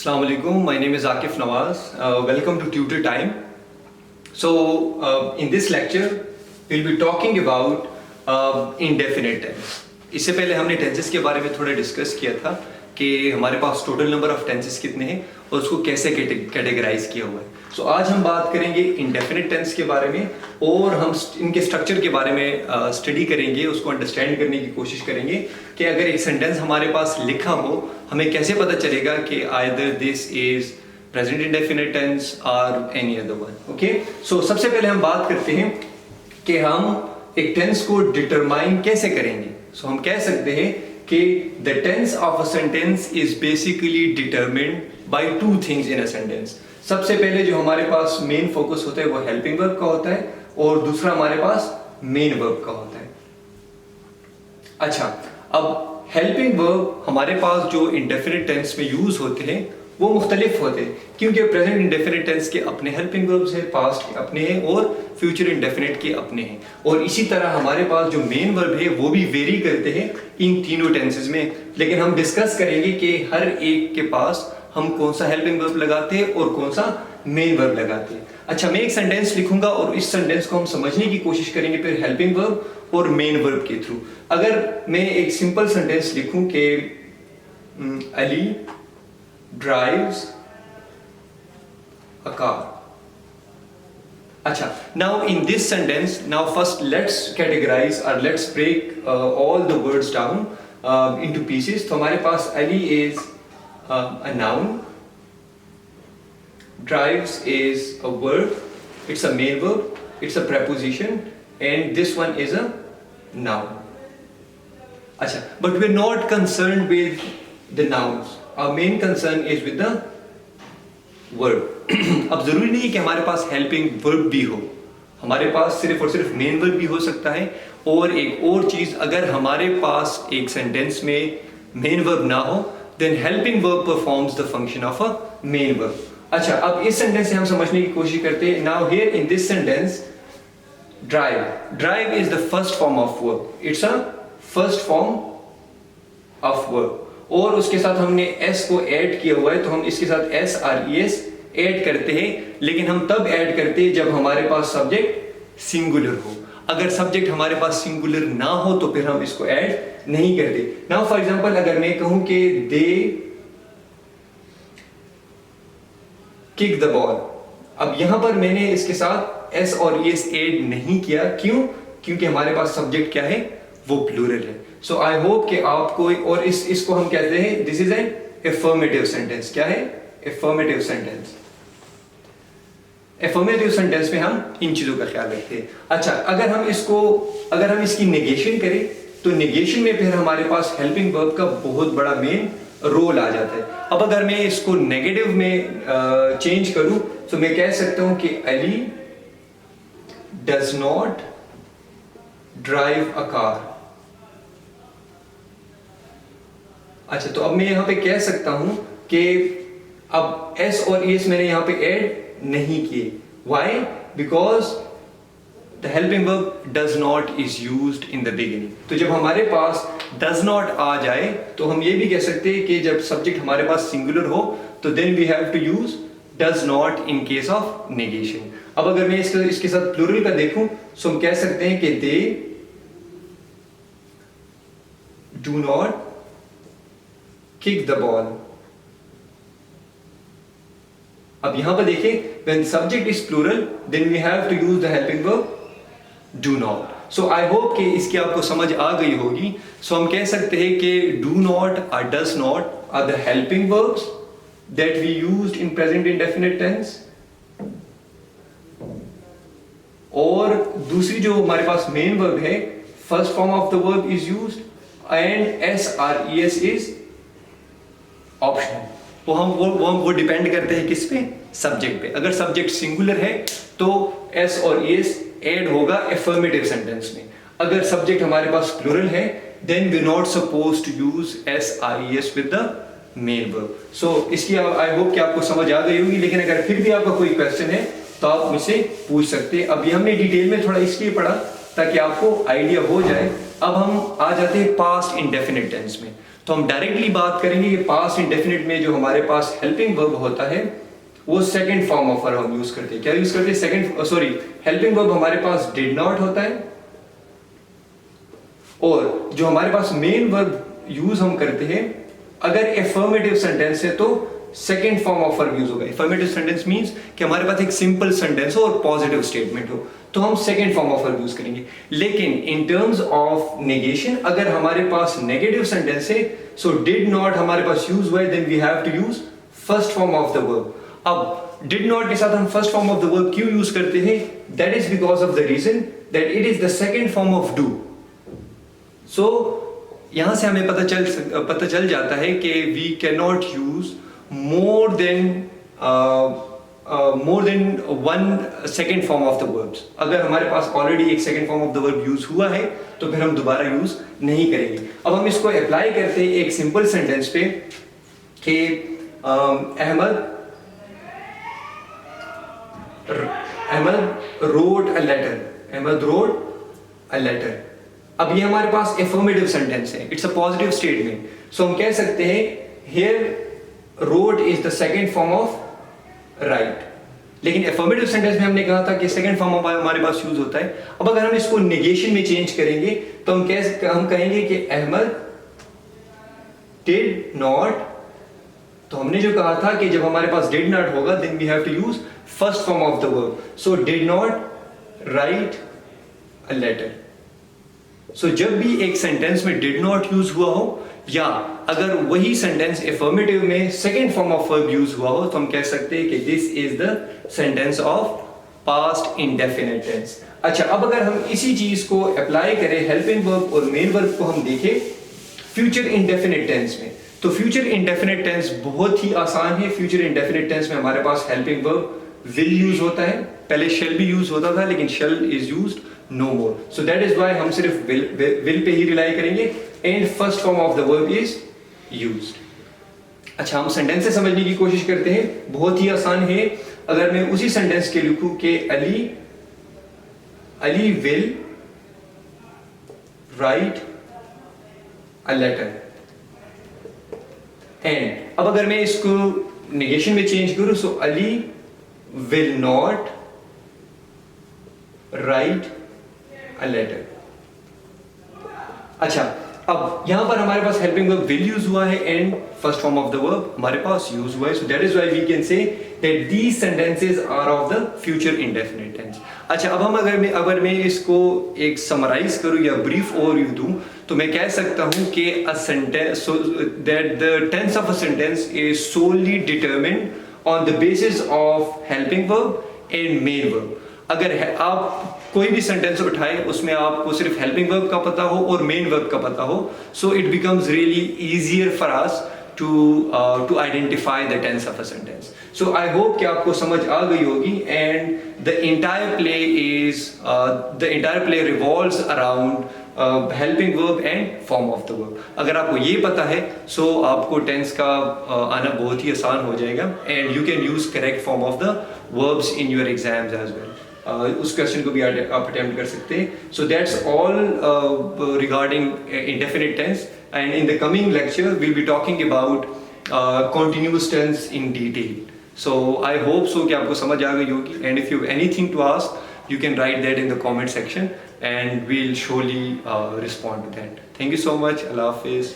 Assalamu alaikum. My name is Akif Nawaz. Welcome to Tutor Time. In this lecture, we'll be talking about indefinite tense. इससे पहले हमने tenses के बारे में थोड़ा डिस्कस किया था कि हमारे पास टोटल नंबर ऑफ टेंसेस कितने हैं और उसको कैसे कैटेगराइज किया हुआ है. आज हम बात करेंगे इंडेफिनिट टेंस के बारे में और हम इनके स्ट्रक्चर के बारे में स्टडी करेंगे, उसको अंडरस्टैंड करने की कोशिश करेंगे कि अगर एक सेंटेंस हमारे पास लिखा हो हमें कैसे पता चलेगा कि either this is present indefinite tense और any other one. Okay, so सबसे पहले हम बात करते हैं कि हम एक टेंस को डिटरमाइन कैसे करेंगे. हम कह सकते हैं कि the tense of a sentence is basically determined by two things in a sentence. सबसे पहले जो हमारे पास मेन फोकस होता है वो हेल्पिंग वर्ब का होता है और दूसरा हमारे पास मेन वर्ब का होता है. अच्छा, अब हेल्पिंग वर्ब हमारे पास जो इंडेफिनिट टेंस में यूज होते हैं वो मुख्तलिफ होते हैं क्योंकि प्रेजेंट इंडेफिनिट टेंस के अपने हेल्पिंग वर्ब्स हैं, पास्ट के अपने हैं और फ्यूचर इंडेफिनिट के अपने हैं. और इसी तरह हमारे पास जो मेन वर्ब है वो भी वेरी करते हैं इन तीनों टेंसेस में. लेकिन हम डिस्कस करेंगे कि हर एक के पास हम कौन सा हेल्पिंग वर्ब लगाते हैं और कौन सा मेन वर्ब लगाते हैं. अच्छा, मैं एक सेंटेंस लिखूंगा और इस सेंटेंस को हम समझने की कोशिश करेंगे फिर हेल्पिंग वर्ब और मेन वर्ब के थ्रू. अगर मैं एक सिंपल सेंटेंस लिखूं कि Ali drives a car. Acha, now in this sentence, now first let's categorize or let's break all the words down into pieces. तो हमारे पास Ali is a noun, drives is a verb, it's a main verb, it's a preposition, and this one is a noun. Acha, but we're not concerned with the nouns. Our main concern is with the verb. अब जरूरी नहीं है कि हमारे पास helping verb भी हो, हमारे पास सिर्फ और सिर्फ मेन वर्ब भी हो सकता है. और एक और चीज, अगर हमारे पास एक सेंटेंस में मेन वर्ब ना हो then helping verb performs the function of a main verb. अच्छा, अब इस सेंटेंस से हम समझने की कोशिश करते हैं. Now here in this sentence drive is the first form of verb. It's a first form of verb और उसके साथ हमने s को ऐड किया हुआ है तो हम इसके साथ s और es ऐड करते हैं. लेकिन हम तब ऐड करते हैं जब हमारे पास सब्जेक्ट सिंगुलर हो. अगर सब्जेक्ट हमारे पास सिंगुलर ना हो तो फिर हम इसको ऐड नहीं करते. नाउ फॉर एग्जांपल अगर मैं कहूं कि दे किक द बॉल, अब यहां पर मैंने इसके साथ s और es ऐड नहीं किया. क्यों? क्योंकि हमारे पास सब्जेक्ट क्या है, वो प्लूरल है. सो आई होप कि आपको, और इसको हम कहते हैं this is an affirmative sentence. क्या है? Affirmative sentence. एफर्मेटिव सेंटेंस में हम इन चीजों का ख्याल रखते हैं. अच्छा, अगर हम इसकी नेगेशन करें तो नेगेशन में फिर हमारे पास हेल्पिंग वर्ब का बहुत बड़ा मेन रोल आ जाता है. अब अगर मैं इसको नेगेटिव में चेंज करूं तो मैं कह सकता हूं कि Ali does not drive a car. अच्छा, तो अब मैं यहां पे कह सकता हूं कि अब s और es मैंने यहां पे ऐड नहीं किए. Why? Because the helping verb does not is used in the beginning. तो जब हमारे पास डज नॉट आ जाए तो हम ये भी कह सकते हैं कि जब सब्जेक्ट हमारे पास सिंगुलर हो तो then we have to use does not in case of negation. अब अगर मैं इसके साथ प्लूरल का देखूं तो हम कह सकते हैं कि they do not kick the ball. अब यहां पर देखिए, when subject is plural then we have to use the helping verb do not. So I hope कि इसकी आपको समझ आ गई होगी. So हम कह सकते हैं कि do not or does not are the helping verbs that we used in present indefinite tense. और दूसरी जो हमारे पास मेन वर्ब है, first form of the verb is used and s or es is optional. वो depend करते हैं किस पे, सब्जेक्ट पे. अगर सब्जेक्ट सिंगुलर है तो s और es ऐड होगा एफर्मेटिव सेंटेंस में. अगर सब्जेक्ट हमारे पास प्लूरल है then we not suppose to use s और es with the main verb. So इसकी आई होप कि आपको समझ आ गई होगी. लेकिन अगर फिर भी आपका कोई क्वेश्चन है तो आप मुझसे पूछ सकते हैं. अभी हमने डिटेल में थोड़ा इसलिए पढ़ा ताकि आपको आइडिया हो जाए. अब हम आ जाते हैं पास्ट इंडेफिनिट टेंस में. तो हम डायरेक्टली बात करेंगे कि पास्ट इंडेफिनिट में जो हमारे पास हेल्पिंग वर्ब होता है वो सेकंड फॉर्म ऑफ वर्ब हम यूज करते हैं। क्या यूज करते हैं? सेकंड, सॉरी, हेल्पिंग वर्ब हमारे पास डिड नॉट होता है, और जो हमारे पास मेन वर्ब यूज हम करते हैं अगर एफर्मेटिव सेंटेंस है तो second form of verb use होगा। एफर्मेटिव सेंटेंस मींस कि हमारे पास एक सिंपल सेंटेंस हो और पॉजिटिव स्टेटमेंट हो तो हम second form of verb use करेंगे। लेकिन इन टर्म्स ऑफ नेगेशन अगर हमारे पास नेगेटिव सेंटेंस है, सो डिड नॉट हमारे पास यूज हुआ है, then we have to use first form of the verb. अब डिड नॉट के साथ हम first form of the verb क्यों यूज करते हैं? That is because of the reason that it is the second form of do. So यहां से हमें पता चल जाता है कि we can not use more than one second form of the verbs. अगर हमारे पास ऑलरेडी एक second form of the verb use हुआ है तो फिर हम दोबारा यूज नहीं करेंगे। अब हम इसको अप्लाई करते हैं एक सिंपल सेंटेंस पे कि Ahmad wrote a letter. Ahmad wrote a letter. अब ये हमारे पास एफर्मेटिव सेंटेंस है, it's a positive statement. So हम कह सकते हैं here wrote is the second form of write. लेकिन एफर्मेटिव सेंटेंस में हमने कहा था कि सेकंड फॉर्म ऑफ हमारे पास यूज होता है। अब अगर हम इसको नेगेशन में चेंज करेंगे तो हम कहेंगे कि अहमद डिड नॉट। तो हमने जो कहा था कि जब हमारे पास डिड नॉट होगा then we have to use first form of the verb. So did not write a letter. So जब भी एक सेंटेंस में डिड नॉट यूज हुआ हो या अगर वही सेंटेंस एफर्मेटिव में second form of verb use हुआ हो तो हम कह सकते हैं कि this is the sentence of past indefinite tense. अच्छा, अब अगर हम इसी चीज को अप्लाई करें हेल्पिंग वर्ब और मेन वर्ब को हम देखें फ्यूचर इंडेफिनिट टेंस में, तो फ्यूचर इंडेफिनिट टेंस बहुत ही आसान है। फ्यूचर इंडेफिनिट टेंस में हमारे पास हेल्पिंग वर्ब विल यूज होता है। पहले शेल भी यूज होता था लेकिन shall is used no more. So that is why हम सिर्फ विल पे ही रिलाई करेंगे and first form of the verb is used. अच्छा, हम सेंटेंस से समझने की कोशिश करते हैं। बहुत ही आसान है। अगर मैं उसी सेंटेंस के लिखूं कि Ali will write a letter and, अब अगर मैं इसको नेगेशन में चेंज करूं so Ali will not write a letter. अच्छा, अब यहां पर हमारे पास हेल्पिंग वर्ब विल यूज हुआ है and first form of the verb हमारे पास यूज हुआ है। So that is why we can say that these sentences are of the future indefinite tense. अच्छा, अब हम अगर मैं इसको एक समराइज करूं या ब्रीफ ओवरव्यू दूं तो मैं कह सकता हूं कि a sentence, so that the tense of a sentence is solely determined on the basis of helping verb and main verb. अगर आप कोई भी सेंटेंस उठाए उसमें आपको सिर्फ हेल्पिंग वर्ब का पता हो और मेन वर्ब का पता हो, so it becomes really easier for us to identify the tense of a sentence. So I hope कि आपको समझ आ गई होगी and the entire play revolves around helping verb and form of the verb. अगर आपको ये पता है सो आपको टेंस का आना बहुत ही आसान हो जाएगा and you can use correct form of the verbs in your exams as well. उस क्वेश्चन को भी आप अटेम्प्ट कर सकते हैं। So that's all regarding indefinite tense and in the coming lecture we'll be talking about continuous tense in detail. So I hope so कि आपको समझ आ गई होगी and if you have anything to ask you can write that in the comment section and we'll surely respond to that. Thank you so much. Allah Hafiz.